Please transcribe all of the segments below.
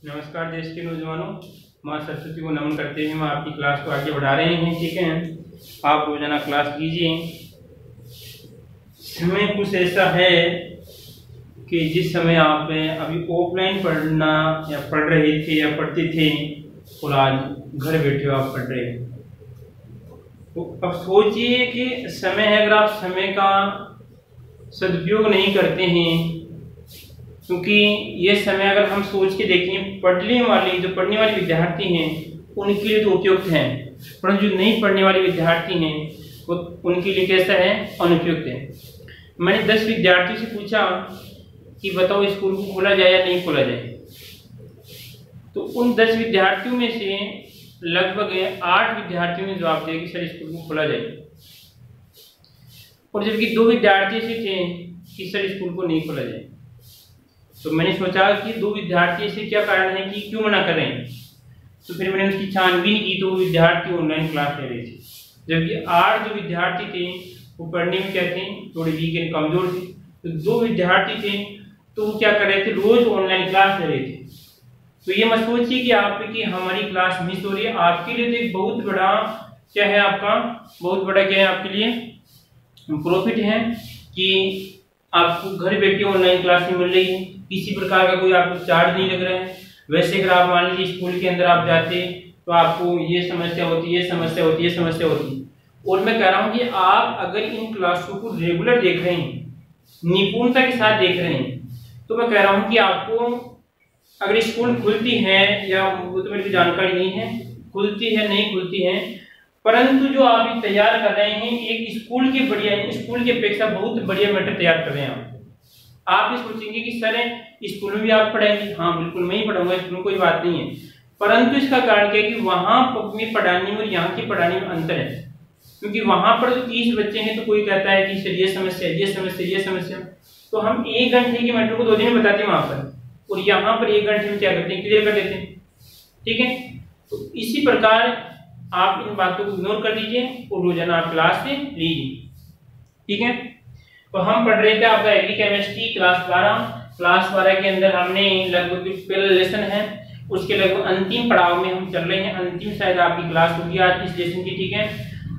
नमस्कार देश के नौजवानों, माँ सरस्वती को नमन करते हुए हम आपकी क्लास को आगे बढ़ा रहे हैं। ठीक है, आप रोजाना क्लास कीजिए। समय कुछ ऐसा है कि जिस समय आप अभी ऑफलाइन पढ़ना या पढ़ रहे थे या पढ़ते थे और आज घर बैठे हो आप पढ़ रहे हो, तो अब सोचिए कि समय है, अगर आप समय का सदुपयोग नहीं करते हैं, क्योंकि ये समय अगर हम सोच के देखें पढ़ने वाले विद्यार्थी हैं उनके लिए तो उपयुक्त है, परंतु जो नहीं पढ़ने वाले विद्यार्थी हैं वो उनके लिए कैसा है, अनुपयुक्त है। मैंने 10 विद्यार्थियों से पूछा कि बताओ स्कूल को खोला जाए या नहीं खोला जाए, तो उन 10 विद्यार्थियों में से लगभग 8 विद्यार्थियों ने जवाब दिया कि सर स्कूल को खोला जाए, और जबकि 2 विद्यार्थी ऐसे थे कि सर स्कूल को नहीं खोला जाए। तो मैंने सोचा कि 2 विद्यार्थी से क्या कारण है कि क्यों मना कर रहे हैं, तो फिर मैंने उसकी छानबीन की तो वो विद्यार्थी ऑनलाइन क्लास ले रहे थे, जबकि 8 जो विद्यार्थी थे वो पढ़ने में क्या थे, थोड़े वीक एंड कमजोर थे। तो 2 विद्यार्थी थे तो वो क्या कर रहे थे, रोज ऑनलाइन क्लास ले रहे थे। तो ये मत सोचिए कि आपकी हमारी क्लास मिस हो रही है, आपके लिए तो एक बहुत बड़ा क्या है, आपका बहुत बड़ा क्या है आपके लिए प्रॉफिट है कि आपको घर बैठे ऑनलाइन क्लास मिल रही है, किसी प्रकार का कोई आपको चार्ज नहीं लग रहा है। वैसे अगर आप मान लीजिए स्कूल के अंदर आप जाते तो आपको ये समस्या होती, ये समस्या होती, ये समस्या होती। और मैं कह रहा हूँ कि आप अगर इन क्लासों को रेगुलर देख रहे हैं, निपुणता के साथ देख रहे हैं, तो मैं कह रहा हूँ कि आपको अगर स्कूल खुलती है या वो तो मेरी जानकारी नहीं है, खुलती है नहीं खुलती है, परंतु जो आप तैयार कर रहे हैं एक स्कूल की अपेक्षा बहुत बढ़िया मैटर तैयार कर रहे हैं आप ये सोचेंगे कि सर स्कूल में भी आप पढ़ाएंगे, हाँ बिल्कुल मैं ही पढ़ाऊंगा, स्कूल में कोई बात नहीं है, परंतु इसका कारण क्या है कि वहां में पढ़ाने में और यहाँ के पढ़ाने में अंतर है। क्योंकि वहां पर जो 30 बच्चे हैं तो कोई कहता है कि सर ये समस्या, ये समस्या, ये समस्या, तो हम 1 घंटे के मैटर को 2 दिन में बताते हैं वहां पर, और यहाँ पर 1 घंटे में क्या करते हैं, क्लियर कर देते हैं। ठीक है, तो इसी प्रकार आप इन बातों को इग्नोर कर दीजिए और रोजाना आप क्लास से लीजिए। ठीक है, तो हम पढ़ रहे थे आपका एग्री केमिस्ट्री क्लास 12 के अंदर हमने लगभग जो पहला लेसन है उसके लगभग अंतिम पड़ाव में हम चल रहे हैं, अंतिम शायद आपकी क्लास होगी आज इस लेसन की। ठीक है,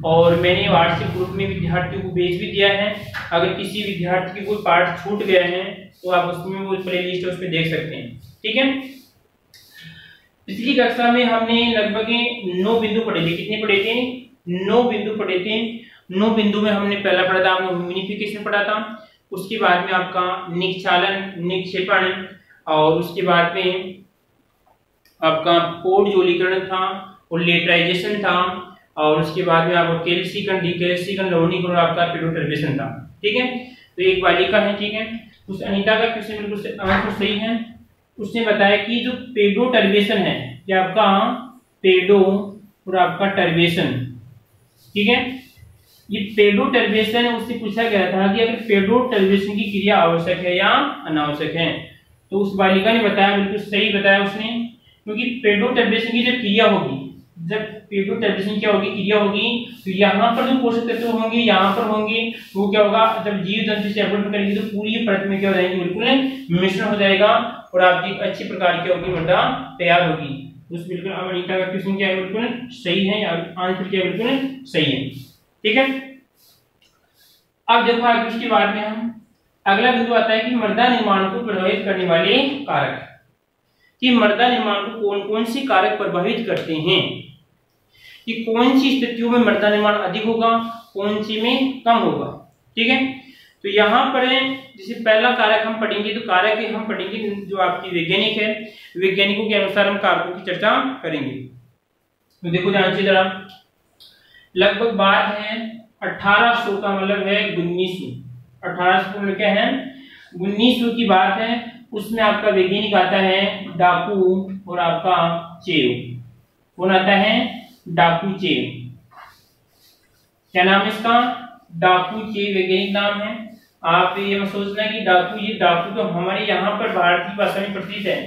और मैंने व्हाट्सएप ग्रुप में विद्यार्थियों को भेज भी दिया है, अगर किसी विद्यार्थी की कोई पार्ट छूट गया है तो आप उसमें वो प्ले लिस्ट उस पर देख सकते हैं। ठीक है, पिछली कक्षा में हमने लगभग 9 बिंदु पढ़े थे। कितने पढ़े थे, 9 बिंदु पढ़े थे। 9 बिंदु में हमने पहला पढ़ा था, आपने ह्यूमिनिफिकेशन पढ़ा था, उसके बाद में आपका निक्षालन, निक्षेपण, और उसके बाद में आपका पोड जोलीकरण था और लेटराइजेशन था, और उसके बाद में आपका कैल्सीकरण, डीकैल्सीकरण, लवणीकरण और आपका पेडोटर्बेशन था। ठीक है, तो एक बालिका है, ठीक है, उस अनीता का क्वेश्चन बिल्कुल आंसर सही है। उसने बताया कि जो पेडोटर्बेशन है, कि आपका पेडो और आपका टर्बेशन, ठीक है, ये पेडोटर्बेशन है, उससे पूछा गया था कि अगर पेडोटर्बेशन की क्रिया आवश्यक है या अनावश्यक है, तो उस बालिका ने बताया, बिल्कुल सही बताया उसने, क्योंकि पेडोटर्बेशन की जब क्रिया होगी, जब पेडोटर्बेशन क्या होगी, क्रिया होगी, तो यहाँ पर जो पोषक तत्व होंगे यहाँ पर होंगे, वो क्या होगा, जब जीव जंतु से अपघटन करेंगे तो पूरी परत में क्या हो जाएगी, बिल्कुल मिश्रण हो जाएगा और आपकी अच्छी प्रकार की होगी मृदा तैयार होगी। उस बिल्कुल अनीता का क्वेश्चन क्या है, बिल्कुल सही है, आंसर क्या बिल्कुल सही है। ठीक है, अब देखो आगे उसके बाद में हम अगला बिंदु आता है कि मृदा निर्माण को प्रभावित करने वाले कारक, कि मृदा निर्माण को कौन कौन से कारक प्रभावित करते हैं, कि कौन सी स्थितियों में मृदा निर्माण अधिक होगा, कौन सी में कम होगा। ठीक है, तो यहाँ पर जैसे पहला कारक हम पढ़ेंगे, तो कारक हम पढ़ेंगे जो आपकी वैज्ञानिक है, वैज्ञानिकों के अनुसार हम कारकों की चर्चा करेंगे। तो देखो ध्यान से जरा, लगभग बात है 1800 का मतलब है 1900, 1800 में क्या है 1900 की बात है, उसमें आपका वैज्ञानिक आता है डाकू और आपका चेव। कौन आता है, डाकू चेव, क्या नाम है इसका, डाकू चेव वैज्ञानिक नाम है। आप ये मत सोचना कि डाकू, ये डाकू तो हमारे यहाँ पर भारतीय भाषा में प्रचलित है,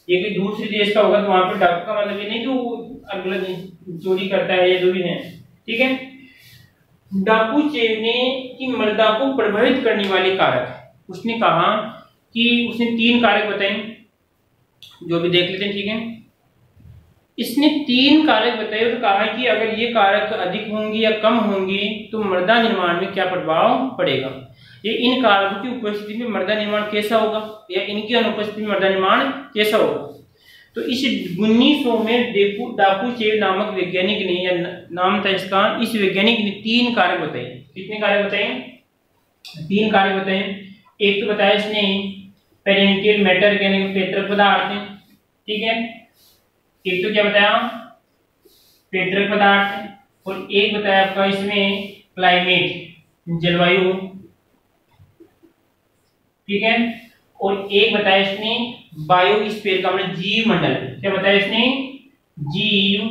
ये कोई दूसरे देश का होगा तो वहां पर डाकू का मतलब ये नहीं कि वो अगला चोरी करता है या जो भी है। ठीक है, डाकू चेव ने कि मृदा को प्रभावित करने वाले कारक, उसने कहा कि उसने 3 कारक बताए, जो भी देख लेते हैं, ठीक है। इसने 3 कारक बताए और कहा कि अगर ये कारक अधिक होंगे या कम होंगे तो मृदा निर्माण में क्या प्रभाव पड़ेगा। ये इन कारकों की उपस्थिति में मृदा निर्माण कैसा होगा या इनकी अनुपस्थिति में मृदा निर्माण कैसा होगा। तो इस 1900 में डाकुचेव नामक वैज्ञानिक ने, या नाम था इसका, इस वैज्ञानिक ने 3 कारक बताए। कितने कारक बताए? 3 कारक बताए। एक तो बताया इसने पेरेंटियल मैटर यानी पैतृक पदार्थ, ठीक है। एक तो क्या बताया? पैतृक पदार्थ, और एक बताया आपका इसमें क्लाइमेट, जलवायु, ठीक है। और एक बताया इसने बायोस्फीयर का मतलब जीव मंडल। क्या बताया इसने? जीव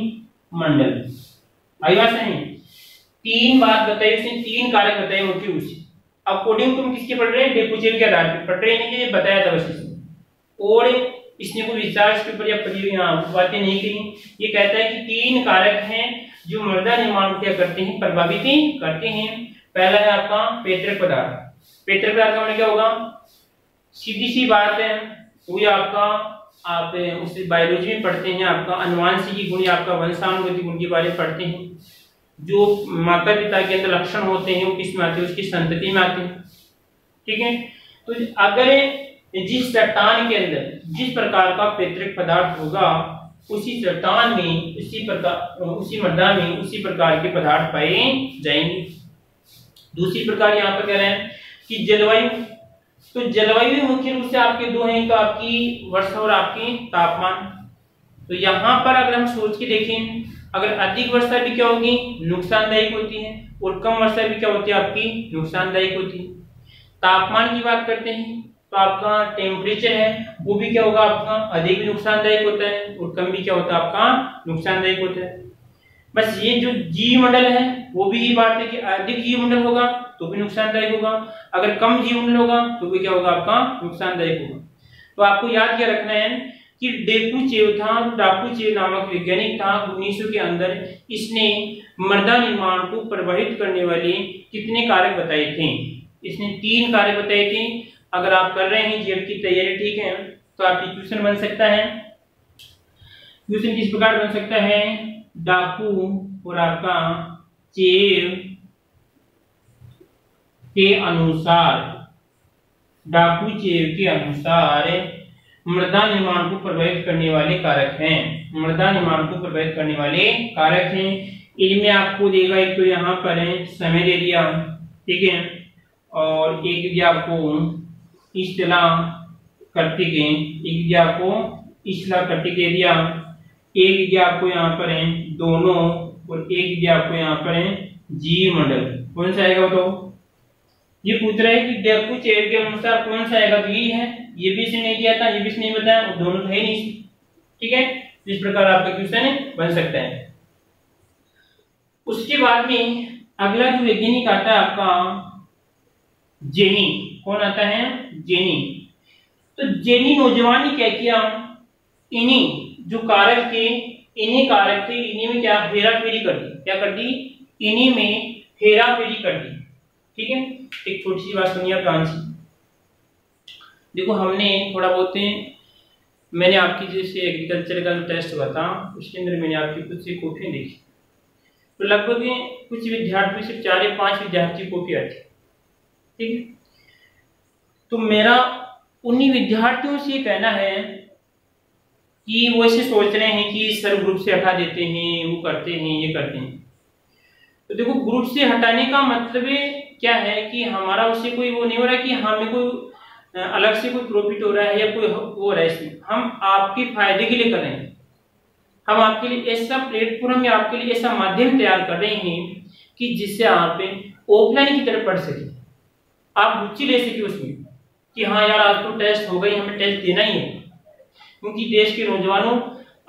मंडल। आई बात नहीं? 3 बात बताई इसने, 3 कारक बताए मुख्य रूप से। अकॉर्डिंग तुम किसके पढ़ रहे हैं? डेपुचेव के आधार पर पढ़ रहे हैं, ये बताया था बस इसने, और इसने कोई रिसर्च पेपर या बातें नहीं कही। ये कहता है कि 3 कारक हैं जो मृदा निर्माण को क्या करते हैं? प्रभावित करते हैं। पहला है आपका पैतृक पदार्थ। पैतृक पदार्थ का मतलब क्या होगा? सीधी सी बात है, वो आपका, आप उसे बायोलॉजी में पढ़ते हैं, आपका अनुवांशिकी गुण या आपका वंशानुगतिक गुण के बारे में पढ़ते हैं। जो माता पिता के अंदर लक्षण होते हैं वो किस में आते हैं? उसकी संतति में आते हैं, ठीक है। तो अगर जिस चट्टान के अंदर जिस प्रकार का पैतृक पदार्थ होगा, उसी चट्टान में, उसी मृदा में उसी प्रकार के पदार्थ पाए जाएंगे। दूसरी प्रकार यहाँ पर कह रहे हैं कि जलवायु। तो जलवायु मुख्य रूप से आपके 2 हैं, तो आपकी वर्षा और आपकी तापमान। तो यहाँ पर अगर हम सोच के देखें, अगर अधिक वर्षा भी क्या होगी? नुकसानदायक होती है, और कम वर्षा भी क्या होती है? आपकी नुकसानदायक होती है। तापमान की बात करते हैं तो आपका टेम्परेचर है वो भी क्या होगा? आपका अधिक भी नुकसानदायक होता है, और कम भी क्या होता है? आपका नुकसानदायक होता है। बस ये जो जीवमंडल है वो भी ये बात है कि अधिक जीवमंडल होगा तो भी नुकसानदायक होगा, अगर कम जीवमंडल होगा तो भी क्या होगा? आपका नुकसानदायक होगा। तो आपको याद क्या रखना है कि डाकुचेव नामक वैज्ञानिक था 1900 के अंदर, इसने मृदा निर्माण को प्रभावित करने वाले कितने कारक बताए थे? इसने 3 कारक बताए थे। अगर आप कर रहे हैं जेड की तैयारी, ठीक है, तो आपकी क्वेश्चन बन सकता है। क्वेश्चन किस प्रकार बन सकता है? डाकू और आपका चेव के अनुसार, डाकुचेव के अनुसार मृदा निर्माण को प्रभावित करने वाले कारक हैं। मृदा निर्माण को प्रभावित करने वाले कारक हैं। इनमें आपको देगा, एक तो यहाँ पर है समय दे दिया, ठीक है, और एक दिया आपको इस्तला करके, एक दिया आपको इस्तला करके दे दिया, एक दिया आपको यहाँ पर है दोनों, और एक दिया आपको यहाँ पर है जीव मंडल। कौन सा आएगा बताओ? ये पूछ रहा है कि डाकुचेव के अनुसार कौन सा आएगा? तो ये है, ये भी इसने नहीं दिया था, ये भी इसने नहीं बताया, और दोनों है नहीं, ठीक है। इस प्रकार आपका क्वेश्चन बन सकता है। उसके बाद में अगला जो वैज्ञानिक आता है आपका जेनी। कौन आता है? जेनी। तो जेनी नौजवान ने क्या किया? इन्हीं जो कारक थे, इन्हीं कारक थे, इन्हीं में क्या हेरा फेरी कर दी। क्या कर दी? इन्हीं में हेरा फेरी कर दी, ठीक है। एक छोटी सी बात सुनिए ध्यान से। देखो हमने थोड़ा बहुत, मैंने आपकी जैसे एग्रीकल्चर का जो टेस्ट हुआ था उसके अंदर मैंने आपकी कुछ सी कॉपियां देखी, तो लगभग कुछ विद्यार्थियों से 4 या 5 विद्यार्थी कॉपी आती, ठीक है। तो मेरा उन्हीं विद्यार्थियों से कहना है कि वो ऐसे सोच रहे हैं कि सर ग्रुप से हटा देते हैं, वो करते हैं, ये करते हैं। तो देखो ग्रुप से हटाने का मतलब क्या है कि हमारा उससे कोई वो नहीं हो रहा है कि हमें कोई अलग से कोई प्रॉफिट हो रहा है या कोई वो हो रहा है। इसमें हम आपके फायदे के लिए कर रहे हैं, हम आपके लिए ऐसा प्लेटफॉर्म या आपके लिए ऐसा माध्यम तैयार कर रहे हैं कि जिससे आप ऑफलाइन की तरफ पढ़ सके, आप रुचि ले सके उसमें कि हाँ यार आज तो टेस्ट हो गई, हमें टेस्ट देना ही है। क्योंकि देश के नौजवानों,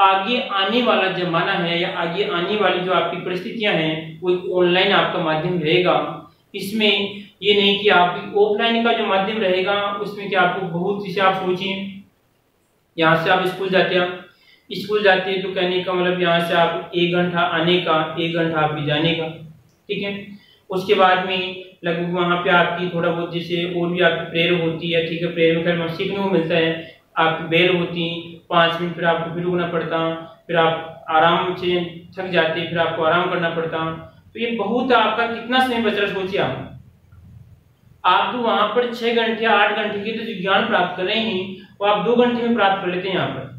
आगे आने वाला जमाना है या आगे आने वाली जो आपकी परिस्थितियां हैं वो ऑनलाइन आपका माध्यम रहेगा। इसमें ये नहीं कि आप ऑफलाइन का जो माध्यम रहेगा उसमें कि आपको बहुत, जैसे आप सोचिए यहाँ से आप स्कूल जाते हैं तो कहने का मतलब यहाँ से आप 1 घंटा आने का, 1 घंटा आप भी जाने का, ठीक है। उसके बाद में लगभग वहाँ पे आपकी थोड़ा बहुत जैसे और भी आपकी प्रेयर होती है, ठीक है, प्रेयर में सीखने को मिलता है, आपकी बेल होती, 5 मिनट फिर आपको फिर रुकना पड़ता, फिर आप आराम से थक जाते, फिर आपको आराम करना पड़ता। तो ये बहुत आपका कितना समय बच रहा, सोचिए आप तो वहां पर 6 घंटे 8 घंटे की तो ज्ञान प्राप्त कर रहे हैं, वो आप 2 घंटे में प्राप्त कर लेते हैं यहाँ पर।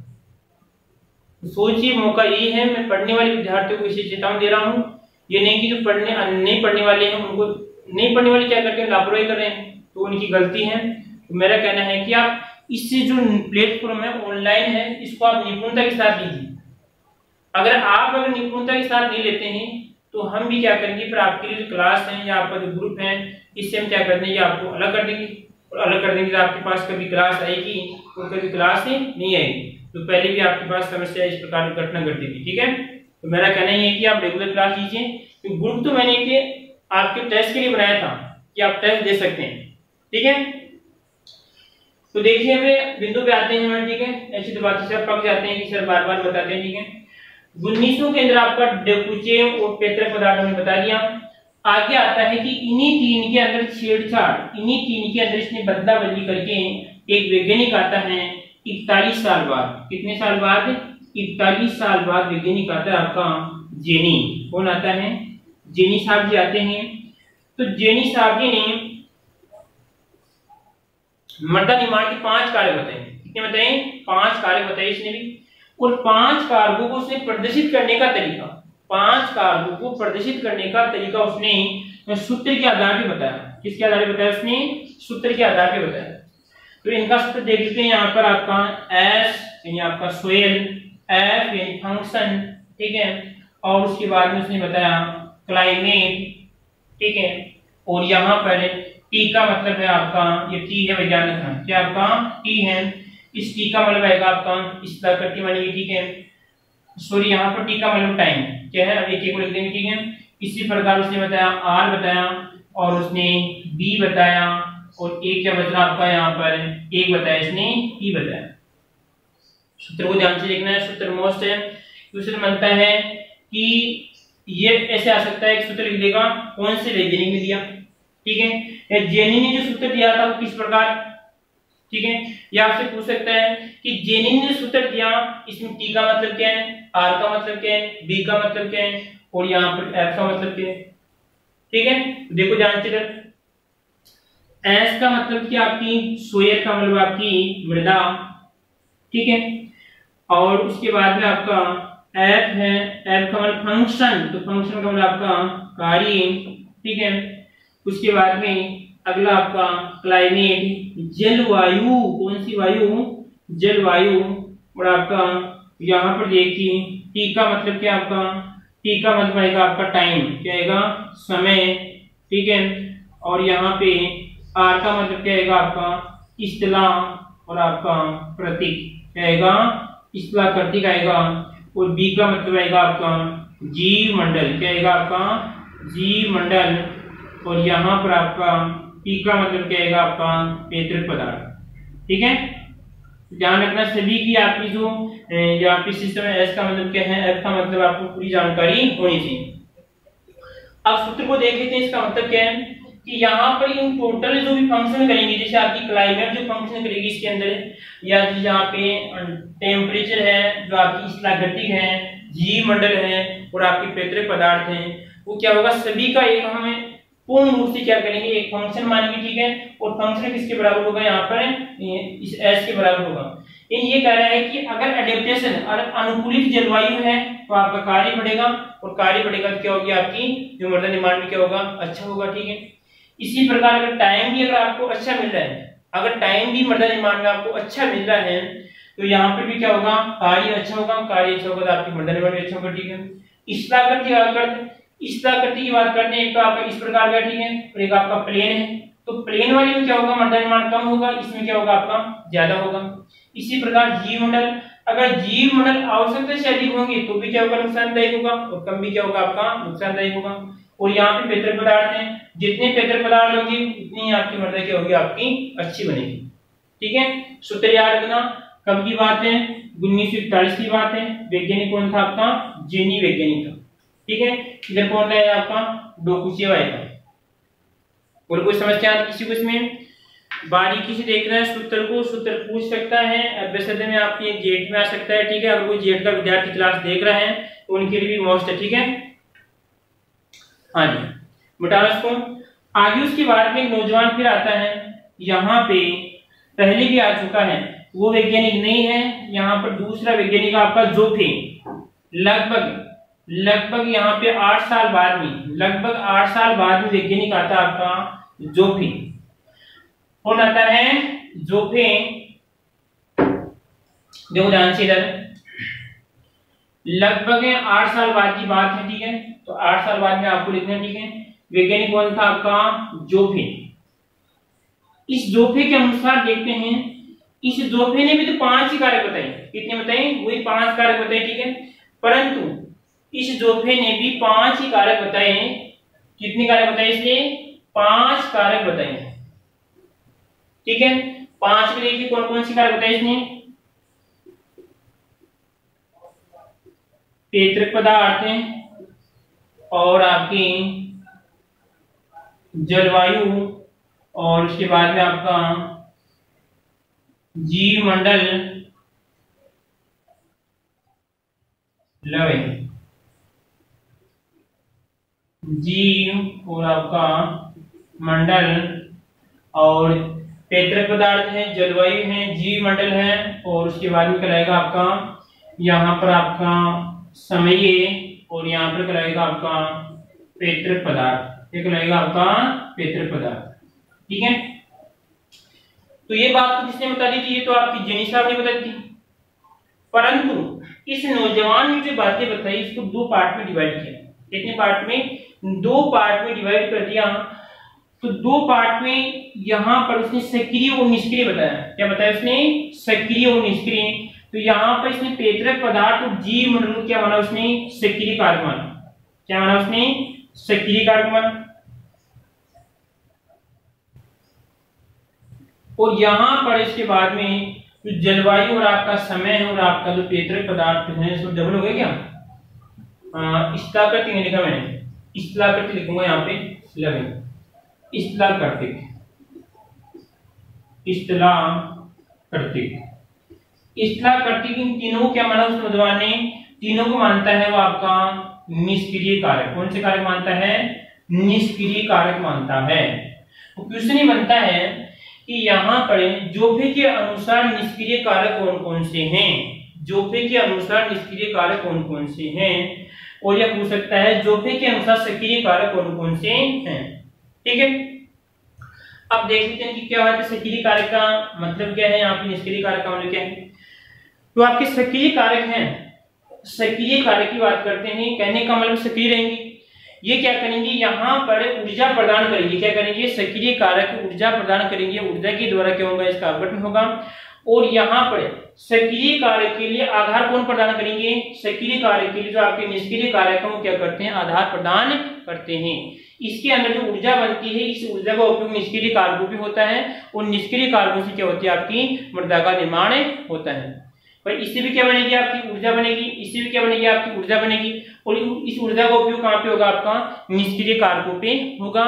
तो सोचिए, मौका ये है, मैं पढ़ने वाले विद्यार्थियों को इसे चेतावनी दे रहा हूँ। ये नहीं कि जो नहीं पढ़ने वाले हैं उनको, नहीं पढ़ने वाले क्या करते हैं, लापरवाही कर रहे हैं, तो उनकी गलती है। तो मेरा कहना है कि आप इससे जो प्लेटफॉर्म है ऑनलाइन है, इसको आप निपुणता के साथ लीजिए। अगर निपुणता के साथ नहीं लेते हैं तो हम भी क्या करेंगे, फिर आपके लिए जो क्लास है या आपका जो ग्रुप है, इससे हम क्या कर देंगे, आपको अलग कर देंगे। और अलग कर देंगे तो आपके पास कभी क्लास आएगी और कभी क्लास नहीं आएगी, तो पहले भी आपके पास समस्या इस प्रकार की घटना घटी थी। ठीक है, तो मेरा कहना ये है कि आप रेगुलर क्लास लीजिए। तो ग्रुप तो मैंने कि आपके टेस्ट के लिए बनाया था कि आप टेस्ट दे सकते हैं। ठीक है, तो देखिए हमें बिंदु पे आते हैं हम। ठीक है, ऐसी तो बातें सर पक जाते हैं कि सर बार बार बताते हैं। ठीक है, 1900 के अंदर आपका डेकुचेव और पेत्र पदार्थ हमने बता दिया। आगे आता है कि इन्हीं तीन के अंदर छेड़छाड़, इन्हीं तीन के अंदर इसने बदला बदली करके एक वैज्ञानिक आता है 41 साल बाद। कितने साल बाद? 41 साल बाद वैज्ञानिक आता है आपका जेनी। कौन आता है? जेनी साहब जी आते हैं। तो जेनी साहब जी ने मृदा निर्माण के 5 कार्य बताए। कितने बताए? 5 कार्य बताए इसने भी। और 5 कार्यों को उसने प्रदर्शित करने का तरीका, 5 कार्यों को प्रदर्शित करने का तरीका उसने सूत्र के आधार पे बताया। किसके आधार पे बताया? उसने सूत्र के आधार पे बताया। तो इनका सूत्र देख लेते हैं यहाँ पर। आपका S यानी आपका सोयल, F यानी फंक्शन, ठीक है, और उसके बाद में उसने बताया क्लाइमेट, ठीक है, और यहाँ पर T का मतलब है आपका, ये T है वैज्ञानिक नाम, क्या आपका T है। इस T का मतलब आएगा आपका इस प्रकृति वाली, ठीक है, सॉरी यहाँ पर T का मतलब टाइम क्या है, अब एक को लिख देंगे। ठीक है, इसी प्रकार उसने बताया R बताया, और उसने B बताया, और एक क्या बचा आपका यहाँ पर एक बताया, इसने T बताया। सूत्र को ध्यान से देखना है, सूत्र मोस्ट है। सूत्र बनता है कि ये ऐसे आ सकता है, एक सूत्र लिख देगा कौन से वैज्ञानिक ने दिया, ठीक है, जेनी ने जो सूत्र दिया था वो किस प्रकार, ठीक है, या आपसे पूछ सकता है कि जेनी ने सूत्र दिया, इसमें T का मतलब क्या है, R का मतलब क्या है, B का मतलब क्या है, और यहाँ पर F का मतलब क्या है। ठीक है, देखो ध्यान से, S का मतलब क्या आपकी सोयल का मतलब आपकी मृदा, ठीक है, और उसके बाद में आपका F है, F का मतलब फंक्शन, तो फंक्शन का मतलब आपका कार्य, ठीक है, उसके बाद में अगला आपका क्लाइमेट, जलवायु, कौन सी वायु, जलवायु, और आपका यहाँ पर देखिए T का मतलब क्या आपका, T का मतलब आएगा आपका टाइम, क्या आएगा, समय, ठीक है, और यहाँ पे R का मतलब क्या आएगा आपका इस्तिलाह, और आपका प्रतीक क्या आएगा, इस्तिलाह प्रतीक आएगा, और B का मतलब आएगा आपका जीव मंडल, क्या आएगा आपका जीव मंडल, और यहाँ पर आपका P का मतलब क्या आएगा आपका पैतृक पदार्थ। ठीक है, ध्यान रखना सभी की आपकी जो यहाँ पे सिस्टम है, S का मतलब क्या है, F का मतलब आपको पूरी जानकारी होनी चाहिए। अब सूत्र को देख लेते हैं, इसका मतलब क्या है कि यहाँ पर इन टोटल जो भी फंक्शन करेंगे, जैसे आपकी क्लाइमेट जो फंक्शन करेगी इसके अंदर, या यहाँ पे टेम्परेचर है, जो आपकी स्थलागतिक है, जीव मंडल है, और आपके पैतृक पदार्थ हैं, वो क्या होगा, सभी का एक हमें पूर्ण रूप से क्या करेंगे, एक फंक्शन मानेंगे। ठीक है, और फंक्शन किसके बराबर होगा, यहाँ पर इस S के बराबर होगा। ये कह रहा है कि अगर एडेप्टेशन और अनुकूलित जलवायु है तो आपका कार्य बढ़ेगा, और कार्य बढ़ेगा तो क्या होगी, आपकी जो मृदा निर्माण में क्या होगा, अच्छा होगा। ठीक है, इसी प्रकार अगर टाइम भी अगर आपको अच्छा मिल रहा है, अगर टाइम भी मृदा निर्माण में आपको अच्छा मिल रहा है, तो यहाँ पे भी क्या होगा, कार्य अच्छा होगा, कार्य अच्छा होगा तो आपकी मृदा निर्माण भी अच्छा होगा। ठीक है, इस प्रकृति की बात करते हैं, एक तो आपका इस प्रकार का, ठीक है, और एक आपका प्लेन है, तो प्लेन वाले में क्या होगा, मृदा निर्माण कम होगा, इसमें क्या होगा, आपका ज्यादा होगा। इसी प्रकार जीव मंडल, अगर जीव मंडल आवश्यकता से अधिक होंगे तो भी क्या होगा, नुकसानदायक होगा, और कम भी क्या होगा, आपका नुकसानदायक होगा। और यहाँ पे पैतृक पदार्थ हैं, जितने पैतृक पदार्थ होंगे उतनी आपकी मृदा क्या होगी, आपकी अच्छी बनेगी। ठीक है, सूत्र याद रखना, कब की बात है, 1941 की बात है। वैज्ञानिक कौन था आपका, जेनी वैज्ञानिक था। ठीक है, इधर कौन है आपका, डोकुचेव आएगा। और कोई समस्या किसी को इसमें, बारीकी से देख रहे हैं सूत्र को, सूत्र पूछ सकता है अभ्यास में, आपके जेट में आ सकता है, ठीक है। अगर कोई जेट का विद्यार्थी क्लास देख रहे हैं तो उनके लिए भी मोस्ट है, ठीक है। हाँ जी, मिटाना इसको। आगे उसके बाद में एक नौजवान फिर आता है, यहाँ पे पहले भी आ चुका है, वो वैज्ञानिक नहीं है। यहाँ पर दूसरा वैज्ञानिक आपका जोफे, लगभग यहाँ पे 8 साल बाद में, लगभग 8 साल बाद में वैज्ञानिक आता है आपका जोफे। कौन आता है? जोफे। देखो ध्यान से इधर, लगभग 8 साल बाद की बात है, ठीक है। तो 8 साल बाद में आपको लिखना है, ठीक है। वैज्ञानिक कौन था आपका? जोफे। इस जोफे के अनुसार देखते हैं, इस जोफे ने भी तो 5 ही कारक बताए। कितने बताए? वही 5 कारक बताए, ठीक है। परंतु इस जोफे ने भी 5 ही कारक बताए। कितने कारक बताए इसने? 5 कारक बताए, ठीक है। 5 में देखिए कौन कौन सी कारक बताए इसने? पेतृक पदार्थ और आपकी जलवायु, और उसके बाद में आपका जीव मंडल, लवण, जीव और आपका मंडल, और पेतृक पदार्थ है, जलवायु है, जीव मंडल है, और उसके बाद में कहलाएगा आपका यहाँ पर आपका समय, और यहाँ पर कहलाएगा आपका पेतृक पदार्थ। ये कहलाएगा आपका पेतृक पदार्थ, ठीक है। तो ये बात तो किसने बता दी थी? ये तो आपकी जेनी साहब ने बताई थी। परंतु इस नौजवान ने जो बातें बताई इसको 2 पार्ट में डिवाइड किया। कितने पार्ट में? 2 पार्ट में डिवाइड कर दिया। तो 2 पार्ट में यहाँ पर उसने सक्रिय और निष्क्रिय बताया। क्या बताया उसने? सक्रिय और निष्क्रिय। तो यहाँ पर इसने पेतृक पदार्थ और जीव मंडल क्या माना? उसने सक्रिय कारक माना। क्या माना उसने? सक्रिय कारक माना। और यहाँ पर इसके बाद में जो जलवायु और आपका समय है और आपका जो पेतृक पदार्थ है इसको डबल हो गया क्या? स्थलाकृतिक नहीं लिखा मैंने, स्थलाकृतिक लिखूंगा यहाँ पे, लवण, स्थलाकृतिक, स्थलाकृतिक, स्थलाकृतिक। इन तीनों को क्या माना उस नौजवान ने? तीनों को मानता है वो आपका निष्क्रिय कारक। कौन से कारक मानता है? निष्क्रिय कारक मानता है। तो क्वेश्चन ये बनता है कि यहाँ पर जोफे के अनुसार निष्क्रिय कारक कौन कौन से हैं? जोफे के अनुसार निष्क्रिय कारक कौन कौन से हैं? और यह पूछ सकता है जोफे के अनुसार सक्रिय कारक कौन कौन से हैं, ठीक है। अब देख लेते हैं कि क्या है सक्रिय कारक का मतलब क्या है, यहाँ पे निष्क्रिय कारक का मतलब क्या है। तो आपके सक्रिय कारक हैं, सक्रिय कारक की बात करते हैं, कहने का मतलब सक्रिय रहेंगे। ये क्या करेंगे? यहाँ पर ऊर्जा प्रदान करेंगे। क्या करेंगे? सक्रिय कारक ऊर्जा प्रदान करेंगे। ऊर्जा के द्वारा क्या होगा? इसका अपघटन होगा। और यहाँ पर सक्रिय कारक के लिए आधार कौन प्रदान करेंगे? सक्रिय कारक के लिए जो आपके निष्क्रिय कारक है वो क्या करते हैं? आधार प्रदान करते हैं। इसके अंदर जो ऊर्जा बनती है इस ऊर्जा का उपयोग निष्क्रिय कारकों पे होता है, और निष्क्रिय कारकों से क्या होती है? आपकी मृदा का निर्माण होता है। पर इससे भी क्या बनेगी? आपकी ऊर्जा बनेगी। इससे भी क्या बनेगी? आपकी ऊर्जा बनेगी। और इस ऊर्जा का उपयोग कहाँ पे होगा? आपका निष्क्रिय कारकों पे होगा।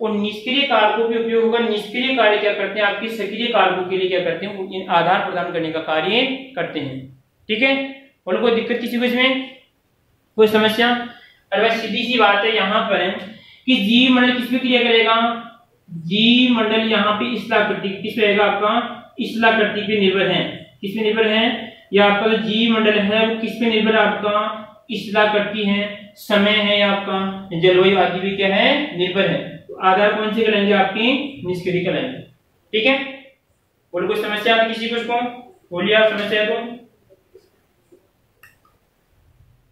और निष्क्रिय कारकों पे उपयोग होगा। निष्क्रिय कार्य क्या करते हैं? आपके सक्रिय कारकों के लिए क्या करते हैं? आधार प्रदान करने का कार्य करते हैं, ठीक है। और कोई दिक्कत किसी को इसमें? कोई समस्या? अरे भाई सीधी सी बात है यहाँ पर कि जीव मंडल किस पे क्रिया करेगा? जीव मंडल यहाँ पे स्थलाकृति किस पे रहेगा? आपका स्थलाकृति पे निर्भर है। किस पे निर्भर है? या आपका जो जीव मंडल है वो किस पे निर्भर है? आपका स्थलाकृति है, समय है, आपका जलवायु आदि भी क्या है? निर्भर है। तो आधार कौन से कहलाएंगे? आपके निष्क्रिय कहलाएंगे, ठीक है। और कोई समस्या आती किसी को? उसको बोलिए आप, समस्या है तो,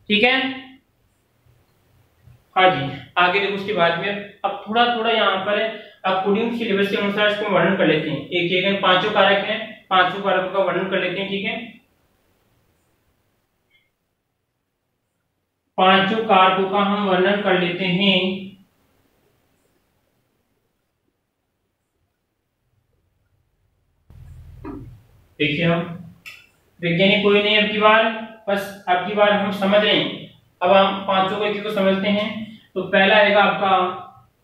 ठीक है। हाँ जी, आगे देखो उसके बाद में अब थोड़ा थोड़ा यहाँ पर अकॉर्डिंग सिलेबस के अनुसार इसको वर्णन कर लेते हैं। एक एक 5 कारक हैं, 5 कारकों का वर्णन कर लेते हैं, ठीक है। 5 कारकों का हम वर्णन कर लेते हैं। देखिए हम वैज्ञानिक कोई नहीं अब की बार, बस अब की बार हम समझ रहे हैं। अब हम 5 को एक एक को समझते हैं। तो पहला आएगा आपका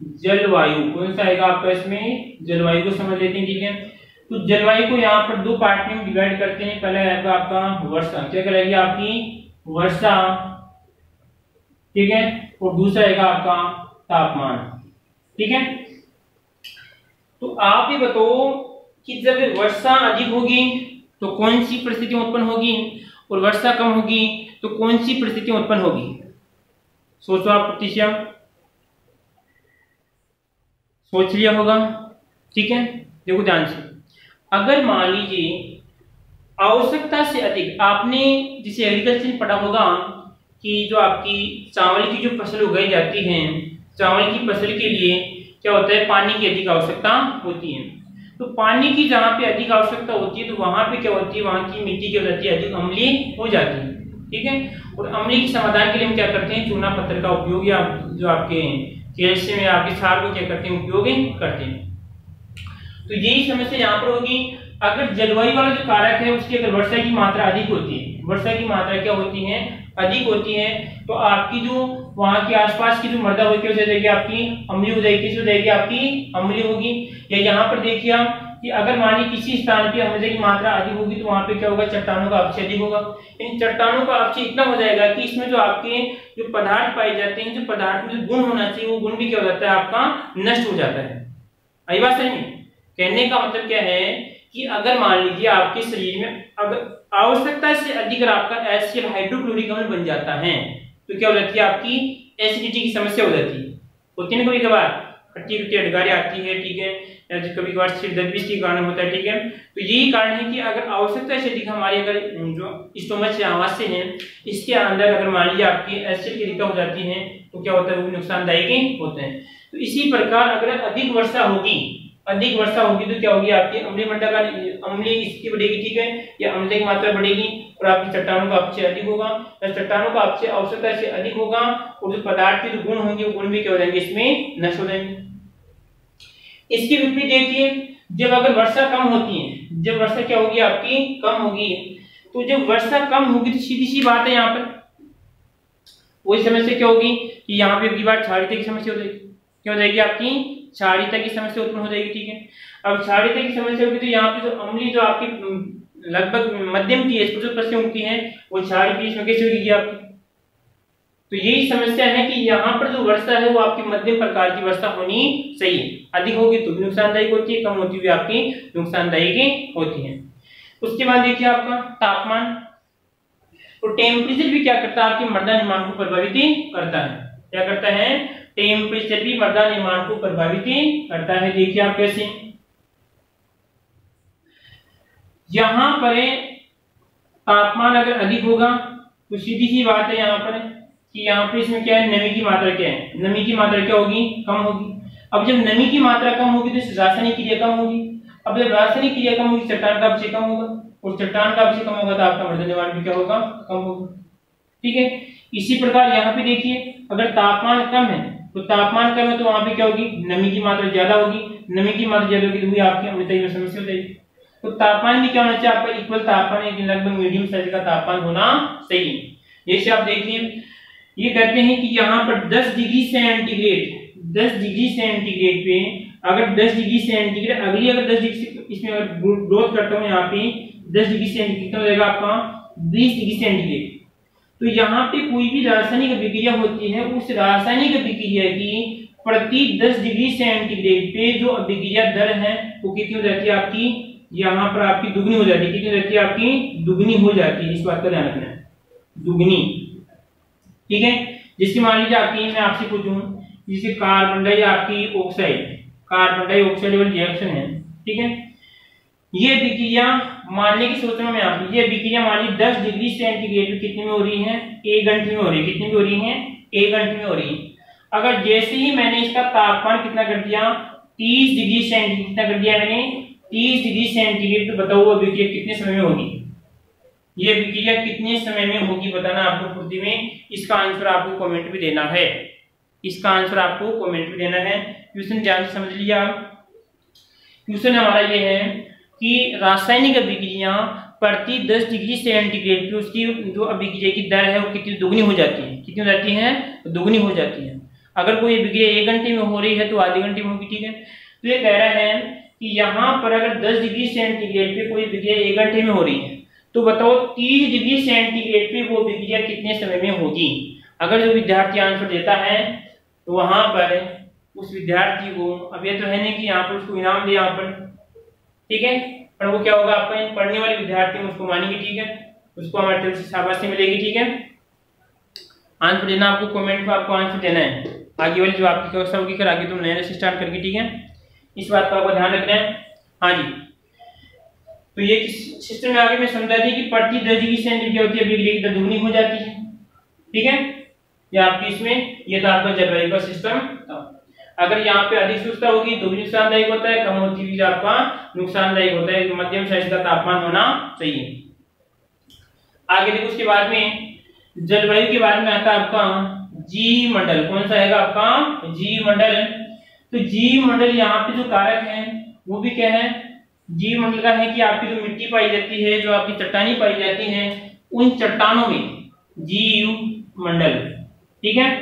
जलवायु कौन सा आएगा आपका इसमें, जलवायु को समझ लेते हैं, ठीक है। तो जलवायु को यहाँ पर दो पार्ट में डिवाइड करते हैं। पहला आएगा आपका वर्षा, क्या कहलाएगी आपकी वर्षा, ठीक है, और दूसरा आएगा आपका तापमान, ठीक है। तो आप ये बताओ कि जब वर्षा अधिक होगी तो कौन सी परिस्थितियां उत्पन्न होगी, और वर्षा कम होगी तो कौन सी परिस्थितियां उत्पन्न होगी। सोचो आप प्रतिशा, सोच लिया होगा, ठीक है। देखो ध्यान से, अगर मान लीजिए आवश्यकता से अधिक, आपने जिसे एग्रीकल्चर में पढ़ा होगा कि जो आपकी चावल की जो फसल उगाई जाती है, चावल की फसल के लिए क्या होता है, पानी की अधिक आवश्यकता होती है। तो पानी की जहाँ पे अधिक आवश्यकता होती है तो वहां पे क्या होती है, वहां की मिट्टी क्या हो जाती है, अधिक अम्लीय हो जाती है, ठीक है। और अम्लीय के समाधान के लिए हम क्या करते हैं, चूना पत्थर का उपयोग या जो आपके कैल्शियम या आपके क्षार को क्या करते हैं, उपयोग करते हैं। तो यही समस्या यहाँ पर होगी। अगर जलवायु वाला जो कारक है उसकी अगर वर्षा की मात्रा अधिक होती है, वर्षा की मात्रा क्या होती है, अधिक होती है, तो आपकी जो वहां के आसपास की जो मृदा होगी हो जाएगी आपकी अम्लीय हो जाएगी, किस हो जाएगी आपकी अम्लीय होगी। या यहाँ पर देखिए आप कि अगर मान लीजिए किसी स्थान पे अम्लता की मात्रा अधिक होगी तो वहां पे क्या होगा, चट्टानों का अपक्षय अधिक होगा। इन चट्टानों का अपक्षय इतना हो जाएगा कि इसमें जो आपके जो पदार्थ पाए जाते हैं, जो पदार्थ में जो गुण होना चाहिए वो गुण भी क्या हो जाता है, आपका नष्ट हो जाता है। आई बात समझ में? कहने का मतलब क्या है कि अगर मान लीजिए आपके शरीर में अगर आवश्यकता से अधिक आपका HCl हाइड्रोक्लोरिक अम्ल बन जाता है तो क्या हो जाती है, आपकी एसिडिटी की समस्या हो जाती है। होती है ना कभी कभार, खट्टी खट्टी अडगारी आती है, ठीक है, या कभी कभार सिर दर्द भी इसके कारण होता है, ठीक है। तो यही कारण है कि अगर आवश्यकता से अधिक हमारे अगर जो स्टोमच से आवाज से है इसके अंदर अगर मान लीजिए आपकी HCl की अधिकता हो जाती है तो क्या होता है, वो नुकसानदायक होते हैं। तो इसी प्रकार अगर अधिक वर्षा होगी तो क्या होगी, आपकी अम्लीय मृदा का अम्लीय स्थिति बढ़ेगी, ठीक है, या अम्लता की मात्रा बढ़ेगी और आपकी चट्टानों का अपक्षय अधिक होगा। चट्टानों का अपक्षय आवश्यकता से अधिक होगा और जो पदार्थ के जो गुण होंगे वो गुण भी क्या हो जाएंगे, इसमें नष्ट हो जाएंगे। इसके विपरीत देखिए, जब अगर वर्षा कम होती है, जब वर्षा क्या होगी आपकी कम होगी, तो जब वर्षा कम होगी तो सीधी सी बात है यहाँ पर वही समस्या क्या होगी कि यहाँ पे बार क्षारीयता की समस्या हो जाएगी। क्या हो जाएगी, आपकी क्षारीयता की समस्या उत्पन्न हो जाएगी, ठीक है। अब क्षारीयता की समस्या होगी तो यहाँ पे जो अम्लीय जो आपकी लगभग मध्यम pH पर जो प्रश्न उठती है वो क्षारीय pH में कैसे होगी आपकी। तो यही समस्या है कि यहाँ पर जो वर्षा है वो आपकी मध्यम प्रकार की वर्षा होनी चाहिए। अधिक होगी तो भी नुकसानदायक होती है, कम होती हुई आपकी नुकसानदायक होती है। उसके बाद देखिए आपका तापमान, तो टेम्परेचर भी क्या करता है, आपकी मृदा निर्माण को प्रभावित करता है। क्या करता है, टेम्परेचर भी मृदा निर्माण को प्रभावित करता है। देखिए आप कैसे, यहां पर तापमान अगर अधिक होगा तो सीधी सी बात है यहाँ पर कि यहाँ पे इसमें क्या है, नमी की मात्रा क्या है, नमी की मात्रा क्या होगी, कम होगी। अब जब नमी की मात्रा कम होगी तो रासायनिक क्रिया कम होगी। अब जब रासायनिक क्रिया कम होगी चट्टान का अपक्षय कम होगा और चट्टान का अपक्षय कम होगा तो आपका मृदा निर्माण भी क्या होगा, कम होगा, ठीक है। इसी प्रकार यहाँ पे देखिए, अगर तापमान कम है तो तापमान कम है तो वहां पे क्या होगी, नमी की मात्रा ज्यादा होगी, नमी की मात्रा ज्यादा होगी तो भी आपकी अम्लता में समस्या हो जाएगी। तो तापमान भी क्या होना चाहिए, आपका इक्वल तापमान है, लगभग मीडियम साइज का तापमान होना चाहिए। जैसे आप देखिए, ये कहते हैं कि यहाँ पर 10 डिग्री सेंटीग्रेड पे अगर 10 डिग्री सेंटीग्रेड अगली अगर 10 डिग्री इसमें अगर ग्रोथ करता हूँ, यहाँ पे 10 डिग्री सेंटीग्रेड हो जाएगा आपका 20 डिग्री सेंटीग्रेड। तो यहाँ पे कोई भी रासायनिक अभिक्रिया होती है, उस रासायनिक अभिक्रिया की प्रति 10 डिग्री सेंटीग्रेड पे जो अभिक्रिया दर है वो कितनी हो जाती है आपकी, यहाँ पर आपकी दुगनी हो जाती है। कितनी हो जाती है आपकी, दुगनी हो जाती है। इस बात का ध्यान रखना है, दुगनी, ठीक है। जिसकी मान लीजिए आपकी, मैं आपसे पूछूं, जिसे कार्बन डाइऑक्साइड वाली रिएक्शन है, ठीक है, ये अभिक्रिया मानने की सोच रहा हूं मैं आपको, ये अभिक्रिया मान लीजिए 10 डिग्री सेंटीग्रेड पे कितने में हो रही है, 1 घंटे में हो रही है। कितने में हो रही है, 1 घंटे में हो रही है। अगर जैसे ही मैंने इसका तापमान कितना कर दिया, 30 डिग्री सेंटीग्रेड कितना कर दिया मैंने, 30 डिग्री सेंटीग्रेड, तो बताओ अभिक्रिया कितने समय में होगी, ये अभिक्रिया कितने समय में होगी बताना आपको पूर्ति में। इसका आंसर आपको कमेंट में देना है, इसका आंसर आपको कमेंट में देना है। क्वेश्चन ध्यान से समझ लीजिए आप। क्वेश्चन हमारा ये है कि रासायनिक अभिक्रिया प्रति 10 डिग्री सेंटीग्रेड पे उसकी जो अभिक्रिया की दर है वो कितनी दुगनी हो जाती है, कितनी हो जाती है, दुगनी हो जाती है। अगर कोई विक्रिया 1 घंटे में हो रही है तो आधे घंटे में होगी, ठीक है। तो ये कह रहा है कि यहाँ पर अगर 10 डिग्री सेंटीग्रेड पे कोई विक्रिया 1 घंटे में हो रही है तो बताओ 30 डिग्री सेंटीग्रेड पे वो विक्रिया कितने समय में होगी। अगर जो विद्यार्थी आंसर देता है तो वहां पर उस विद्यार्थी को, अब ये तो है नहीं कि यहाँ पर उसको इनाम दे यहाँ पर, ठीक है, पर वो क्या होगा आपका पढ़ने वाले विद्यार्थी उसको मानेंगे, ठीक है, उसको हमारे तरफ से शाबाशी मिलेगी, ठीक है। आंसर देना आपको कमेंट में, आपको आंसर देना है। आगे वाली जो आपकी कक्षा होगी फिर आगे तुम नए से स्टार्ट करके, ठीक है, इस बात का आपको ध्यान रखना है। हाँ जी, तो ये सिस्टम में आगे मैं समझा दी कि प्रति 10 डिग्री सेंटीग्रेड क्या होती है, विक्रिया की दर दुगनी हो जाती है, ठीक है। ये आपकी इसमें ये था आपका जलवायु का सिस्टम था। अगर यहाँ पे अधिक शुष्कता होगी तो भी नुकसानदायक होता है, कम होती हुई आपका नुकसानदायक होता है, मध्यम साइज का तापमान होना चाहिए। आगे देखो उसके बाद में जलवायु के बारे में आता है आपका जी मंडल। कौन सा आएगा आपका जी मंडल। तो जी मंडल यहाँ पे जो कारक है वो भी क्या है, जी मंडल का है कि आपकी जो मिट्टी पाई जाती है, जो आपकी चट्टानी पाई जाती है, उन चट्टानों में जीव मंडल, ठीक है।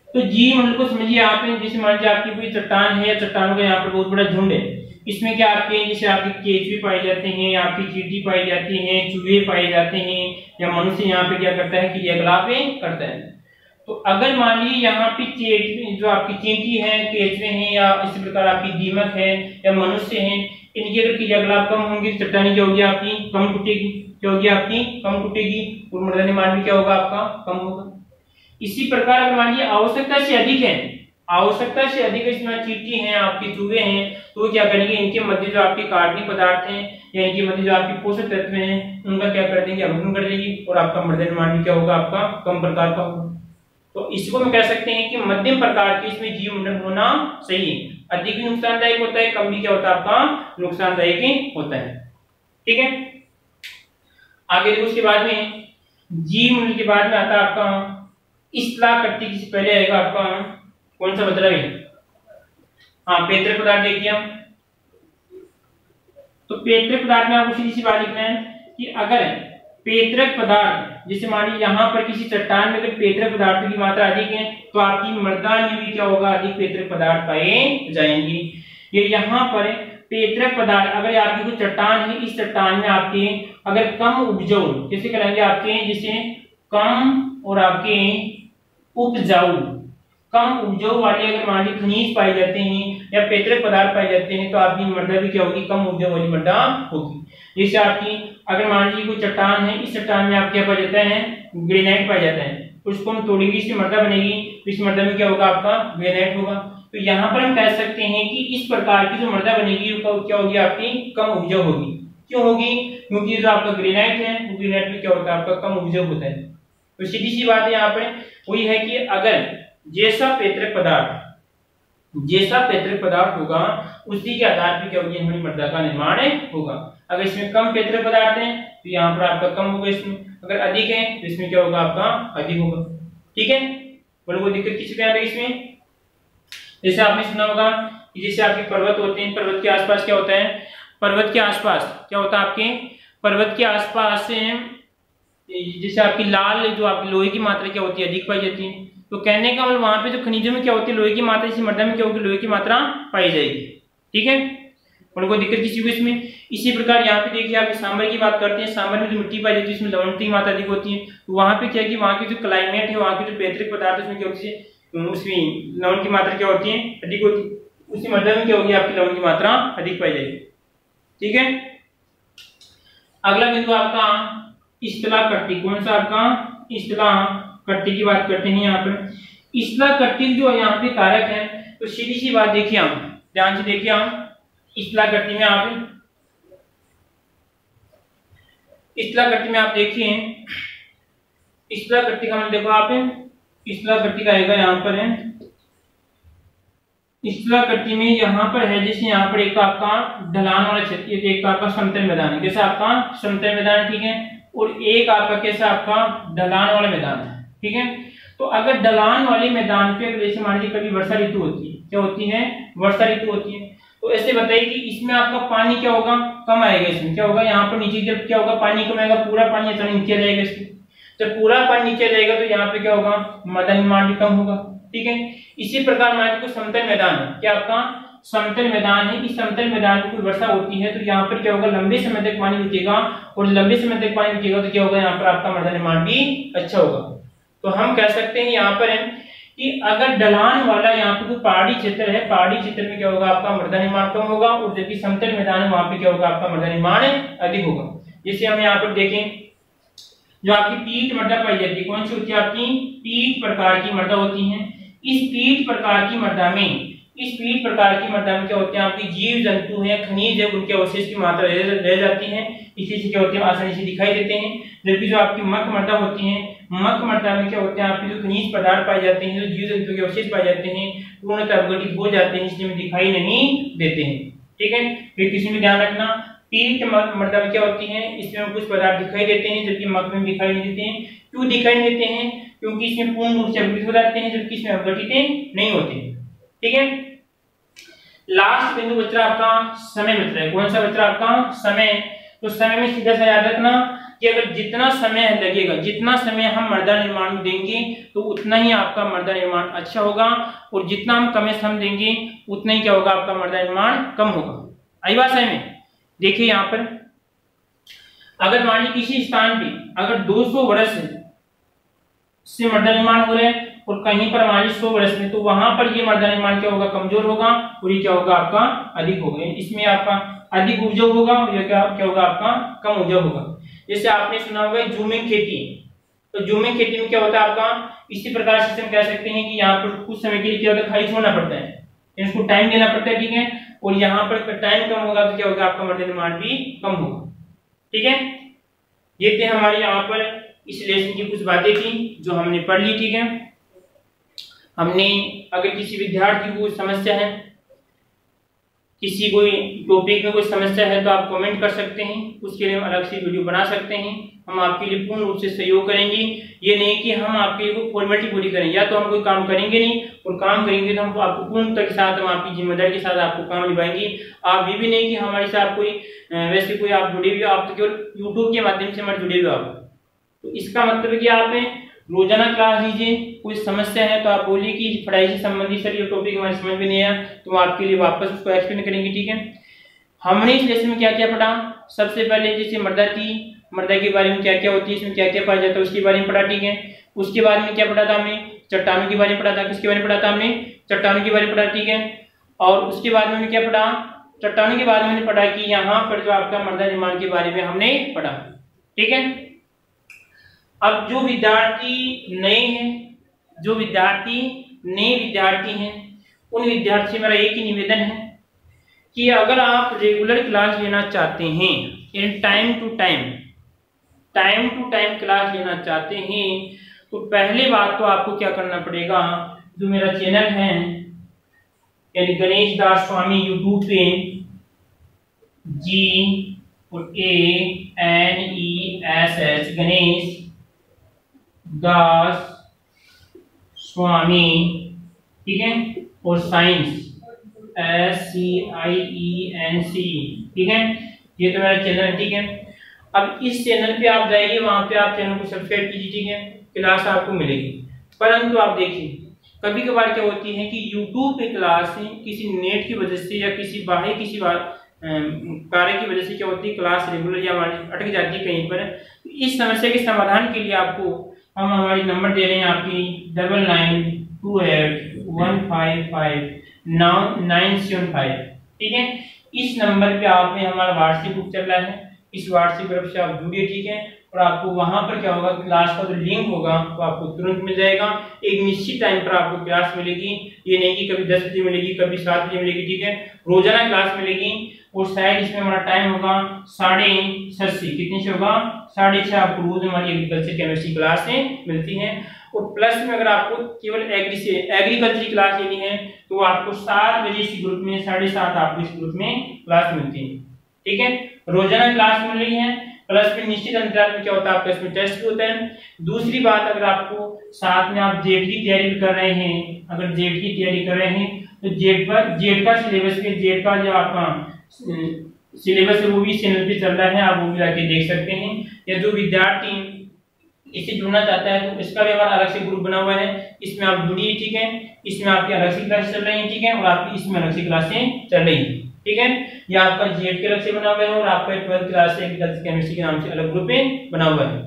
तो जी मंडल को समझिए आप, जैसे मान लीजिए आपकी कोई चट्टान है या चट्टानों का यहाँ पर बहुत बड़ा झुंड है, इसमें क्या आपके जैसे आपके केचुए पाए जाते हैं, आपकी चींटी पाई जाती हैं, चूहे पाए जाते हैं, या मनुष्य यहाँ पे क्या करता है क्रियाकलापें करता है। तो अगर मान लीजिए यहाँ पे जो आपकी चींटी है, केचुए हैं, या इसी प्रकार आपकी दीमक है या मनुष्य है, इनकी अगर क्रियाकलाप कम होंगे, चट्टानी क्या होगी आपकी कम टूटेगी, क्या होगी आपकी कम टूटेगी, और मर्दानी मान भी क्या होगा आपका कम होगा। इसी प्रकार अगर मान लीजिए आवश्यकता से अधिक है, आवश्यकता से अधिक इसमें चींटी हैं, आपके चूहे हैं, तो क्या करेंगे, इनके मध्य जो आपके कार्बनिक पदार्थ हैं या इनके मध्य जो आपके पोषक तत्व हैं उनका क्या कर देंगे, अवगुण कर देगी, और आपका मर्दन मान भी क्या होगा आपका कम प्रकार का होगा। तो इसको हम कह सकते हैं कि मध्यम प्रकार के इसमें जीव मंडल होना सही है। अधिक भी नुकसानदायक होता है, कम भी क्या होता है आपका नुकसानदायक ही होता है, ठीक है। आगे देखो उसके बाद में जीव मंडल के बाद में आता है आपका स्थलाकृति से पहले आएगा आपका कौन सा मतलब है, हाँ पेतृक पदार्थ। देखिए हम तो पेतृक पदार्थ में आपको सीधी सी बात लिखना है कि अगर पेतृक पदार्थ, जैसे मान लीजिए यहाँ पर किसी चट्टान में अगर पेतृक पदार्थों की मात्रा अधिक है तो आपकी मृदा में भी क्या होगा, अधिक पेतृक पदार्थ पाए जाएंगे। ये यहाँ पर पेतृक पदार्थ, अगर आपकी कोई चट्टान है, इस चट्टान में आपके अगर कम उपजाऊ, जैसे करेंगे आपके जिसे कम और आपके उपजाऊ, कम उपजाऊ वाले अगर मान लीजिए खनिज पाए जाते हैं या पेतृक पदार्थ पाए जाते हैं तो आपकी मृदा भी क्या होगी, कम उपजाऊ वाली मृदा होगी। जैसे आपकी अगर मान लीजिए कोई चट्टान है, इस चट्टान में आप क्या पाया जाता है, ग्रेनाइट पाया जाता है, उसको हम तोड़ेंगे, इसकी मृदा बनेगी, तो इस मृदा में क्या होगा आपका ग्रेनाइट होगा। तो यहाँ पर हम कह सकते हैं कि इस प्रकार की जो मृदा बनेगी वो क्या होगी, आपकी कम उपजाऊ होगी। क्यों होगी, क्योंकि जो आपका ग्रेनाइट है वो ग्रेनाइट में क्या होता है आपका कम उपजाऊ होता है। तो सीधी सी बात है यहाँ पर वही है कि अगर जैसा पेतृक पदार्थ होगा उसी के आधार पर क्या होगी हमारी मृदा का निर्माण होगा। अगर इसमें कम पेतृक पदार्थ है तो यहाँ पर आपका कम होगा, इसमें अगर अधिक है तो इसमें क्या होगा आपका अधिक होगा, ठीक है। बोलो कोई दिक्कत किसी पे इसमें। जैसे आपने सुना होगा कि जैसे आपके पर्वत होते हैं, पर्वत के आसपास क्या होता है, पर्वत के आसपास क्या होता है, आपके पर्वत के आसपास से जैसे आपकी लाल जो आपकी लोहे की मात्रा क्या होती है अधिक पाई जाती है। तो कहने का मतलब वहां पे जो खनिजों में क्या होती है लोहे की मात्रा, इसी मृदा में क्या होगी लोहे की मात्रा पाई जाएगी, ठीक है। और कोई दिक्कत किसी को इसमें। इसी प्रकार यहाँ पे देखिए आप सांबर की बात करते हैं, सांबर में जो मिट्टी पाई जाती है इसमें लवण की मात्रा अधिक होती है। तो वहां पे क्या है कि वहां की जो क्लाइमेट है, वहां के जो पेतृक पदार्थ उसमें क्या होती है, उसमें लवण की मात्रा क्या होती है अधिक होती है, उसी मृदा में क्या होगी आपकी लवण की मात्रा अधिक पाई जाएगी, ठीक है। अगला बिंदु आपका स्थलाकृति। कौन सा आपका स्थलाकृति की बात करते हैं। यहाँ पर स्थलाकृति जो यहाँ पे कारक है, तो सीधी सी बात देखिए हम ध्यान से देखिए, हम स्थलाकृति में आप देखिए स्थलाकृति का मतलब देखो आप स्थलाकृति का आएगा यहाँ पर है, स्थलाकृति में यहाँ पर है जैसे यहाँ पर एक आपका ढलान वाला क्षेत्र, एक आपका समतल मैदान है, जैसे आपका समतल मैदान, ठीक है, और एक आपका कैसा आपका ढलान वाला मैदान है, ठीक है। तो अगर ढलान वाले मैदान पे जैसे मान लीजिए कभी वर्षा ऋतु होती है, क्या होती है वर्षा ऋतु होती है, तो ऐसे बताइए कि इसमें आपका पानी क्या होगा कम आएगा, इसमें क्या होगा यहाँ पर नीचे जब क्या होगा पानी कम आएगा, पूरा पानी अचानक नीचे जाएगा इसमें। जब पूरा पानी नीचे रहेगा तो यहाँ पे क्या होगा, मृदा निर्माण भी कम होगा। ठीक है, इसी प्रकार मान लीजिए समतल मैदान है, क्या आपका समतल मैदान है, इस समतल मैदान में कोई वर्षा होती है तो यहाँ पर क्या होगा, लंबे समय तक पानी रुकेगा, और लंबे समय तक पानी रुकेगा तो क्या होगा, यहाँ पर आपका मृदा निर्माण भी अच्छा होगा। तो हम कह सकते हैं यहाँ पर है कि अगर ढलान वाला यहाँ पे कोई पहाड़ी क्षेत्र है, पहाड़ी क्षेत्र में क्या होगा, आपका मृदा निर्माण कम होगा, और जबकि समतल मैदान है वहां पे क्या होगा, आपका मृदा निर्माण अधिक होगा। जैसे हम यहाँ पर देखें, जो आपकी पीट मृदा पाई जाती है, कौन सी होती है, आपकी पीट प्रकार की मृदा होती है। इस पीट प्रकार की मृदा में, इस पीट प्रकार की मृदा में क्या होते हैं, आपकी जीव जंतु है, खनिज है, उनके अवशेष की मात्रा रह जाती है, इसी से क्या होते हैं, आसानी से दिखाई देते हैं। जबकि जो आपकी मक मृदा होती है, मक मृदा में क्या होते हैं, आपके जो खनिज पदार्थ पाए जाते हैं, जो जीव जंतु के अवशेष पाए जाते हैं, पूर्णतः अवगठित हो जाते हैं, इसलिए दिखाई नहीं देते हैं। ठीक है, फिर किसी में ध्यान रखना, पीट मृदा में क्या होती है, इसमें कुछ पदार्थ दिखाई देते हैं, जबकि मक में दिखाई नहीं देते हैं। क्यों दिखाई नहीं देते हैं, क्योंकि इसमें पूर्ण रूप से अवगठित हो जाते हैं, जबकि इसमें अवगठित नहीं होते। ठीक है, लास्ट बिंदु बच रहा आपका समय बच रहा है। कौन सा बच रहा आपका, समय। तो समय में सीधा सा याद रखना कि अगर जितना समय लगेगा, जितना समय हम मृदा निर्माण में देंगे तो उतना ही आपका मृदा निर्माण अच्छा होगा, और जितना हम कम समय देंगे उतना ही क्या होगा, आपका मृदा निर्माण कम होगा। आई बात समझ में। देखिए यहाँ पर अगर मान लीजिए किसी स्थान पे अगर 200 वर्ष से मृदा निर्माण हो रहे हैं और कहीं पर मान लीजिए 100 वर्ष में, तो वहां पर ये मृदा निर्माण क्या होगा, कमजोर होगा, और ये क्या होगा, आपका अधिक होगा। इसमें आपका अधिक उपजाऊ होगा, और ये क्या होगा, आपका कम उपजाऊ होगा। जैसे आपने सुना होगा जूमिंग खेती, तो जूमिंग खेती में क्या होता है आपका, इसी प्रकार से हम कह सकते हैं कि यहाँ पर कुछ समय के लिए क्या होता है, खाली छोड़ना पड़ता है, इसको टाइम देना पड़ता है। ठीक है, और यहाँ पर टाइम कम होगा तो क्या होगा, आपका मृदा निर्माण भी कम होगा। ठीक है, ये थे हमारे यहाँ पर इस लेसन की कुछ बातें थी जो हमने पढ़ ली। ठीक है, हमने अगर किसी विद्यार्थी को कोई समस्या है, किसी कोई टॉपिक में कोई समस्या है, तो आप कमेंट कर सकते हैं, उसके लिए हम अलग से वीडियो बना सकते हैं। हम आपके लिए पूर्ण रूप से सहयोग करेंगे। ये नहीं कि हम आपके लिए कोई फॉर्मेलिटी पूरी करें, या तो हम कोई काम करेंगे नहीं, और काम करेंगे तो हम आपको पूर्णता के साथ, हम आपकी जिम्मेदारी के साथ आपको काम निभाएंगे। आप ये भी नहीं कि हमारे साथ कोई वैसे कोई आप जुड़े हुए, आप तो केवल यूट्यूब के माध्यम से हमारे जुड़े हुए आप, तो इसका मतलब है कि आप रोजाना क्लास लीजिए। कोई समस्या है तो आप बोलिए कि पढ़ाई से संबंधित सर ये टॉपिक हमारे समझ में नहीं आया, तो हम आपके लिए वापस उसको एक्सप्लेन करेंगे। ठीक है, हमने इस लेसन में क्या क्या पढ़ा, सबसे पहले जैसे मृदा थी, मृदा के बारे में क्या क्या होती है, इसमें क्या क्या पाया जाता है, उसके बारे में पढ़ा। ठीक है, उसके बाद में क्या पढ़ा था हमने, चट्टानों के बारे में पढ़ा था। किसके बारे में पढ़ा था हमने, चट्टानों के बारे में पढ़ा। ठीक है, और उसके बाद में हमने क्या पढ़ा, चट्टानों के बाद में हमने पढ़ा कि यहाँ पर जो आपका मृदा निर्माण के बारे में हमने पढ़ा। ठीक है, अब जो विद्यार्थी नए हैं, जो विद्यार्थी नए विद्यार्थी हैं, उन विद्यार्थी से मेरा एक ही निवेदन है कि अगर आप रेगुलर क्लास लेना चाहते हैं, in time to time class लेना चाहते हैं, तो पहले बात तो आपको क्या करना पड़ेगा, जो मेरा चैनल है यानी गणेश दास स्वामी यूट्यूब पे, GANESS गणेश दास स्वामी, ठीक है, और साइंस SCIENC, ठीक है, ये तो मेरा चैनल है। ठीक है, अब इस चैनल पे आप जाइए, वहां पे आप चैनल को सब्सक्राइब कीजिए। ठीक है, क्लास आपको मिलेगी। परंतु आप देखिए कभी कभार क्या होती है कि YouTube पे क्लास किसी नेट की वजह से या किसी बाहरी किसी कार्य की वजह से क्या होती है, क्लास रेगुलर या अटक जाती है कहीं पर। इस समस्या के समाधान के लिए आपको हम हमारी नंबर दे रहे हैं, आपकी 9928155975। ठीक है, इस नंबर पे आप में हमारा व्हाट्सएप ग्रुप चल रहा है, इस व्हाट्सएप ग्रुप से आप जुड़िए। ठीक है, और आपको वहां पर क्या होगा, क्लास का जो लिंक होगा वो आपको तुरंत मिल जाएगा। एक निश्चित टाइम पर आपको क्लास मिलेगी, ये नहीं कि कभी 10 बजे मिलेगी, कभी 7 बजे मिलेगी। ठीक है, रोजाना क्लास मिलेगी, और शायद इसमें हमारा टाइम होगा 6:30 कितने से होगा, 6:30 आपको रोज हमारी एग्रीकल्चर केमिस्ट्री क्लास मिलती है। और प्लस में अगर आपको केवल एग्रीकल्चर क्लास लेनी है तो आपको 7 बजे इस ग्रुप में, 7:30 आपको इस ग्रुप में क्लास मिलती है। ठीक है, रोजाना क्लास मिल रही है, प्लस में निश्चित अंतराल में क्या होता है, आपका इसमें टेस्ट भी होता है। दूसरी बात, अगर आपको साथ में आप जेड की तैयारी कर रहे हैं, अगर जेड की तैयारी कर रहे हैं तो जेड का सिलेबस के जेड का जो आपका सिलेबस है वो भी चैनल पे चल रहा है, आप वो भी जाके देख सकते हैं। या जो विद्यार्थी इससे जुड़ना चाहता है तो इसका भी हमारा अलग से ग्रुप बना हुआ है, इसमें आप जुड़िए, ठीक है। इसमें आपकी अलग से क्लास चल रही है, ठीक है, और आपकी इसमें अलग से क्लासें चल रही है, ठीक है। या आपका जेड के अलग से बना हुआ है और आपका 12th क्लास से केमिस्ट्री के नाम से अलग ग्रुप में बना हुआ है,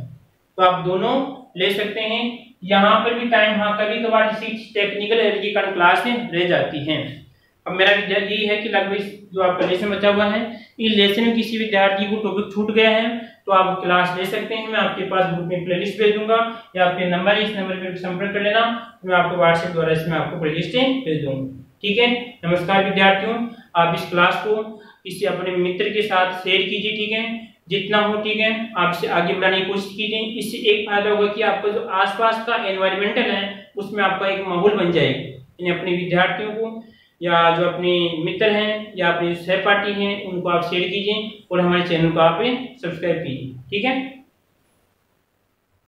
तो आप दोनों ले सकते हैं। यहाँ पर भी टाइम हाँ कभी कभार टेक्निकल एलिजिबिलिटी का क्लास रह जाती है। अब मेरा विद्यार्थी ये है कि लगभग जो आपका लेसन बचा हुआ है, इस लेसन में किसी विद्यार्थी को टॉपिक छूट गया है तो आप क्लास ले सकते हैं। मैं आपके पास ग्रुप में प्लेलिस्ट भेज दूंगा या आपके नंबर है, इस नंबर पर संपर्क कर लेना, मैं आपको व्हाट्सएप द्वारा इसमें आपको प्लेलिस्ट भेज दूंगा, ठीक है। नमस्कार विद्यार्थियों, आप इस क्लास को किसी अपने मित्र के साथ शेयर कीजिए, ठीक है, जितना हो, ठीक है। आपसे आगे बढ़ाने की कोशिश कीजिए। इससे एक फायदा होगा कि आपका जो आसपास का एनवायरमेंटल है उसमें आपका एक माहौल बन जाएगा। अपने विद्यार्थियों को या जो अपने मित्र हैं या अपने सहपाठी हैं उनको आप शेयर कीजिए और हमारे चैनल को आप सब्सक्राइब कीजिए, ठीक है।